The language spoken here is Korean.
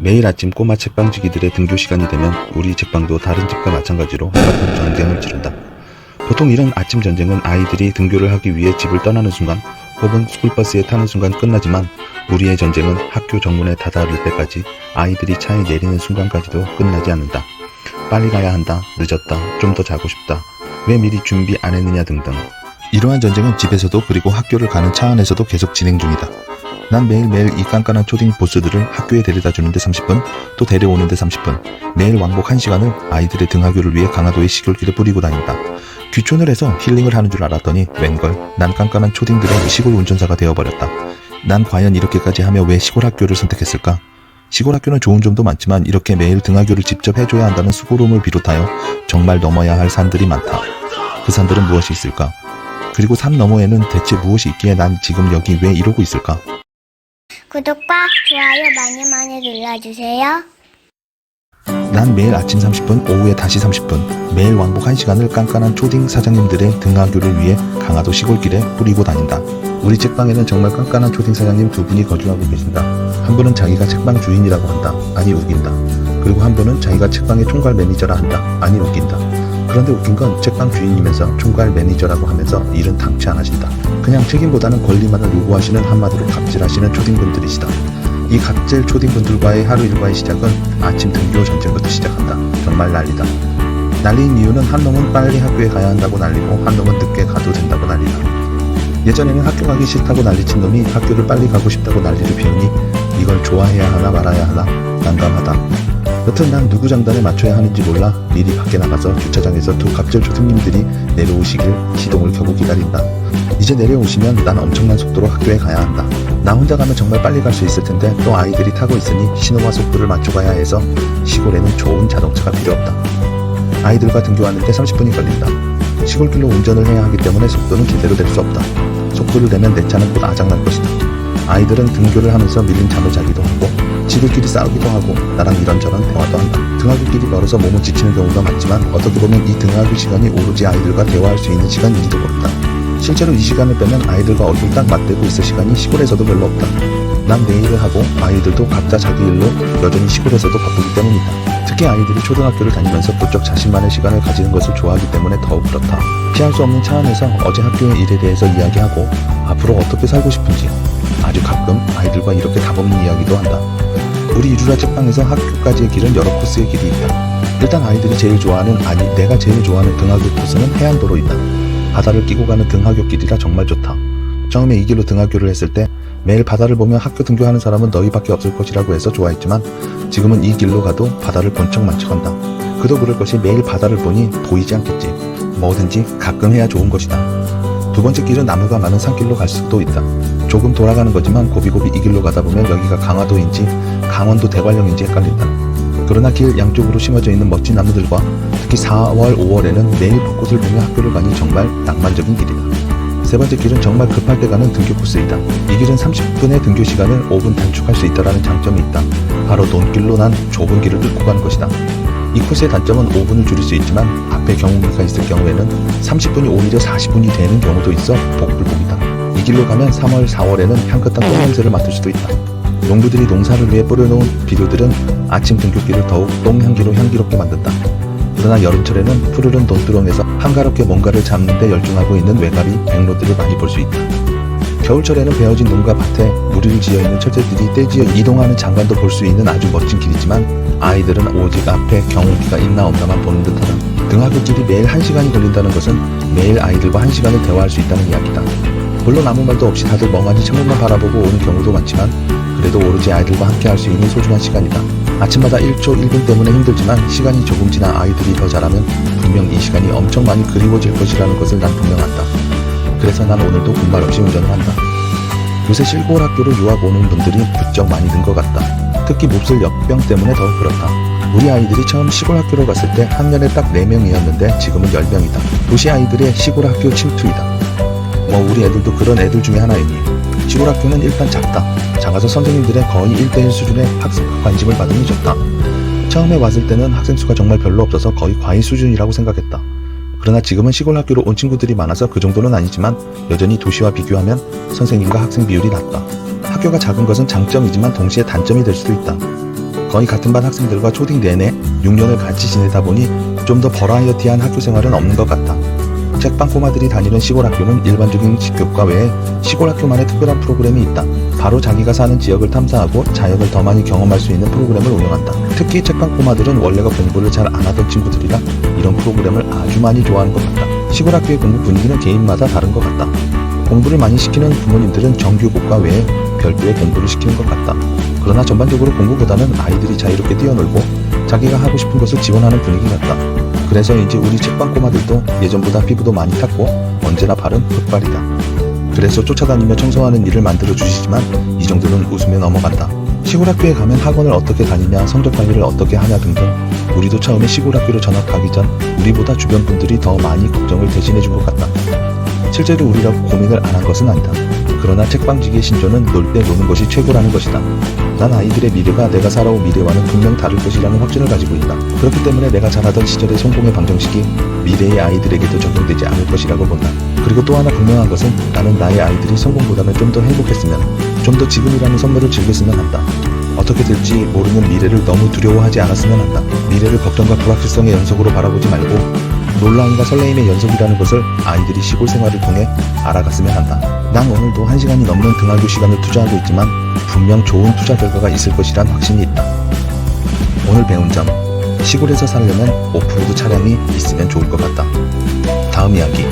매일 아침 꼬마 책방지기들의 등교 시간이 되면 우리 책방도 다른 집과 마찬가지로 한바탕 전쟁을 치른다. 보통 이런 아침 전쟁은 아이들이 등교를 하기 위해 집을 떠나는 순간 혹은 스쿨버스에 타는 순간 끝나지만 우리의 전쟁은 학교 정문에 다다를 때까지 아이들이 차에 내리는 순간까지도 끝나지 않는다. 빨리 가야 한다, 늦었다, 좀 더 자고 싶다, 왜 미리 준비 안 했느냐 등등. 이러한 전쟁은 집에서도 그리고 학교를 가는 차 안에서도 계속 진행 중이다. 난 매일매일 이 깐깐한 초딩 보스들을 학교에 데려다 주는데 30분, 또 데려오는데 30분, 매일 왕복 1시간을 아이들의 등하교를 위해 강화도의 시골길에 뿌리고 다닌다. 귀촌을 해서 힐링을 하는 줄 알았더니 웬걸 난 깐깐한 초딩들의 시골 운전사가 되어버렸다. 난 과연 이렇게까지 하며 왜 시골 학교를 선택했을까? 시골 학교는 좋은 점도 많지만 이렇게 매일 등하교를 직접 해줘야 한다는 수고로움을 비롯하여 정말 넘어야 할 산들이 많다. 그 산들은 무엇이 있을까? 그리고 산 너머에는 대체 무엇이 있기에 난 지금 여기 왜 이러고 있을까? 구독과 좋아요 많이 눌러주세요. 난 매일 아침 30분, 오후에 다시 30분, 매일 왕복 1시간을 깐깐한 초딩 사장님들의 등하교를 위해 강화도 시골길에 뿌리고 다닌다. 우리 책방에는 정말 깐깐한 초딩 사장님 두 분이 거주하고 계신다. 한 분은 자기가 책방 주인이라고 한다. 아니 웃긴다. 그리고 한 분은 자기가 책방의 총괄 매니저라 한다. 아니 웃긴다. 그런데 웃긴 건 책방 주인이면서 총괄 매니저라고 하면서 일은 당치 안 하신다. 그냥 책임보다는 권리만을 요구하시는 한마디로 갑질하시는 초딩분들이시다. 이 갑질 초딩분들과의 하루 일과의 시작은 아침 등교 전쟁부터 시작한다. 정말 난리다. 난리인 이유는 한 놈은 빨리 학교에 가야 한다고 난리고 한 놈은 늦게 가도 된다고 난리다. 예전에는 학교 가기 싫다고 난리친 놈이 학교를 빨리 가고 싶다고 난리를 피우니 이걸 좋아해야 하나 말아야 하나 난감하다. 여튼 난 누구 장단에 맞춰야 하는지 몰라 미리 밖에 나가서 주차장에서 두 갑질 초딩님들이 내려오시길 시동을 켜고 기다린다. 이제 내려오시면 난 엄청난 속도로 학교에 가야 한다. 나 혼자 가면 정말 빨리 갈 수 있을 텐데 또 아이들이 타고 있으니 신호와 속도를 맞춰가야 해서 시골에는 좋은 자동차가 필요 없다. 아이들과 등교하는데 30분이 걸린다. 시골길로 운전을 해야 하기 때문에 속도는 제대로 낼 수 없다. 속도를 내면 내 차는 곧 아작날 것이다. 아이들은 등교를 하면서 밀린 잠을 자기도 하고 지들끼리 싸우기도 하고 나랑 이런저런 대화도 한다. 등하교길이 멀어서 몸은 지치는 경우가 많지만 어떻게 보면 이 등하교 시간이 오로지 아이들과 대화할 수 있는 시간인지도 모른다. 실제로 이 시간을 빼면 아이들과 얼굴 딱 맞대고 있을 시간이 시골에서도 별로 없다. 난 내 일을 하고 아이들도 각자 자기 일로 여전히 시골에서도 바쁘기 때문이다. 특히 아이들이 초등학교를 다니면서 부쩍 자신만의 시간을 가지는 것을 좋아하기 때문에 더욱 그렇다. 피할 수 없는 차 안에서 어제 학교의 일에 대해서 이야기하고 앞으로 어떻게 살고 싶은지 아주 가끔 아이들과 이렇게 답없는 이야기도 한다. 우리 유루라 책방에서 학교까지의 길은 여러 코스의 길이 있다. 일단 아이들이 제일 좋아하는 아니 내가 제일 좋아하는 등하교 코스는 해안도로이다. 바다를 끼고 가는 등하교 길이라 정말 좋다. 처음에 이 길로 등하교를 했을 때 매일 바다를 보면 학교 등교하는 사람은 너희밖에 없을 것이라고 해서 좋아했지만 지금은 이 길로 가도 바다를 본 척 만척한다. 그도 그럴 것이 매일 바다를 보니 보이지 않겠지. 뭐든지 가끔 해야 좋은 것이다. 두 번째 길은 나무가 많은 산길로 갈 수도 있다. 조금 돌아가는 거지만 고비고비 이 길로 가다 보면 여기가 강화도인지 강원도 대관령인지 헷갈린다. 그러나 길 양쪽으로 심어져 있는 멋진 나무들과 특히 4월, 5월에는 매일 벚꽃을 보며 학교를 가니 정말 낭만적인 길이다. 세 번째 길은 정말 급할 때 가는 등교 코스이다. 이 길은 30분의 등교 시간을 5분 단축할 수 있다는 장점이 있다. 바로 논길로 난 좁은 길을 뚫고 가는 것이다. 이 코스의 단점은 5분을 줄일 수 있지만 앞에 경운기가 있을 경우에는 30분이 오히려 40분이 되는 경우도 있어 복불복이다. 이 길로 가면 3월, 4월에는 향긋한 똥냄새를 맡을 수도 있다. 농부들이 농사를 위해 뿌려놓은 비료들은 아침 등교길을 더욱 똥향기로 향기롭게 만든다. 그러나 여름철에는 푸르른 논두렁에서 한가롭게 뭔가를 잡는데 열중하고 있는 외가리, 백로들을 많이 볼 수 있다. 겨울철에는 베어진 논과 밭에 무리를 지어있는 철새들이 떼지어 이동하는 장관도 볼 수 있는 아주 멋진 길이지만 아이들은 오직 앞에 경운기가 있나 없나만 보는 듯하다. 등하교길이 매일 1시간이 걸린다는 것은 매일 아이들과 1시간을 대화할 수 있다는 이야기다. 물론 아무 말도 없이 다들 멍하니 창문만 바라보고 오는 경우도 많지만 그래도 오로지 아이들과 함께 할 수 있는 소중한 시간이다. 아침마다 1초 1분 때문에 힘들지만 시간이 조금 지나 아이들이 더 자라면 분명 이 시간이 엄청 많이 그리워질 것이라는 것을 난 분명한다. 그래서 난 오늘도 군말 없이 운전을 한다. 요새 시골 학교로 유학 오는 분들이 부쩍 많이 는 것 같다. 특히 몹쓸 역병 때문에 더욱 그렇다. 우리 아이들이 처음 시골 학교로 갔을 때 학년에 딱 4명이었는데 지금은 10명이다. 도시 아이들의 시골 학교 침투이다. 뭐 우리 애들도 그런 애들 중에 하나이니 시골 학교는 일단 작다. 작아서 선생님들의 거의 1대1 수준의 학습과 관심을 받으니 좋다. 처음에 왔을 때는 학생 수가 정말 별로 없어서 거의 과외 수준이라고 생각했다. 그러나 지금은 시골 학교로 온 친구들이 많아서 그 정도는 아니지만 여전히 도시와 비교하면 선생님과 학생 비율이 낮다. 학교가 작은 것은 장점이지만 동시에 단점이 될 수도 있다. 거의 같은 반 학생들과 초딩 내내 6년을 같이 지내다 보니 좀 더 버라이어티한 학교 생활은 없는 것 같다. 책방 꼬마들이 다니는 시골 학교는 일반적인 교과 외에 시골 학교만의 특별한 프로그램이 있다. 바로 자기가 사는 지역을 탐사하고 자연을 더 많이 경험할 수 있는 프로그램을 운영한다. 특히 책방 꼬마들은 원래가 공부를 잘 안 하던 친구들이라 이런 프로그램을 아주 많이 좋아하는 것 같다. 시골 학교의 공부 분위기는 개인마다 다른 것 같다. 공부를 많이 시키는 부모님들은 정규 교과 외에 별도의 공부를 시키는 것 같다. 그러나 전반적으로 공부보다는 아이들이 자유롭게 뛰어놀고 자기가 하고 싶은 것을 지원하는 분위기 같다. 그래서인지 우리 책방 꼬마들도 예전보다 피부도 많이 탔고 언제나 발은 흑발이다. 그래서 쫓아다니며 청소하는 일을 만들어 주시지만 이 정도는 웃으며 넘어간다. 시골 학교에 가면 학원을 어떻게 다니냐, 성적 관리를 어떻게 하냐 등등 우리도 처음에 시골 학교로 전학가기 전 우리보다 주변 분들이 더 많이 걱정을 대신해 준 것 같다. 실제로 우리라고 고민을 안 한 것은 아니다. 그러나 책방지기의 신조는 놀 때 노는 것이 최고라는 것이다. 난 아이들의 미래가 내가 살아온 미래와는 분명 다를 것이라는 확신을 가지고 있다. 그렇기 때문에 내가 자라던 시절의 성공의 방정식이 미래의 아이들에게도 적용되지 않을 것이라고 본다. 그리고 또 하나 분명한 것은 나는 나의 아이들이 성공보다는 좀 더 행복했으면, 좀 더 지금이라는 선물을 즐겼으면 한다. 어떻게 될지 모르는 미래를 너무 두려워하지 않았으면 한다. 미래를 걱정과 불확실성의 연속으로 바라보지 말고 놀라움과 설레임의 연속이라는 것을 아이들이 시골 생활을 통해 알아갔으면 한다. 난 오늘도 1시간이 넘는 등하교 시간을 투자하고 있지만 분명 좋은 투자 결과가 있을 것이란 확신이 있다. 오늘 배운 점, 시골에서 살려면 오프로드 차량이 있으면 좋을 것 같다. 다음 이야기.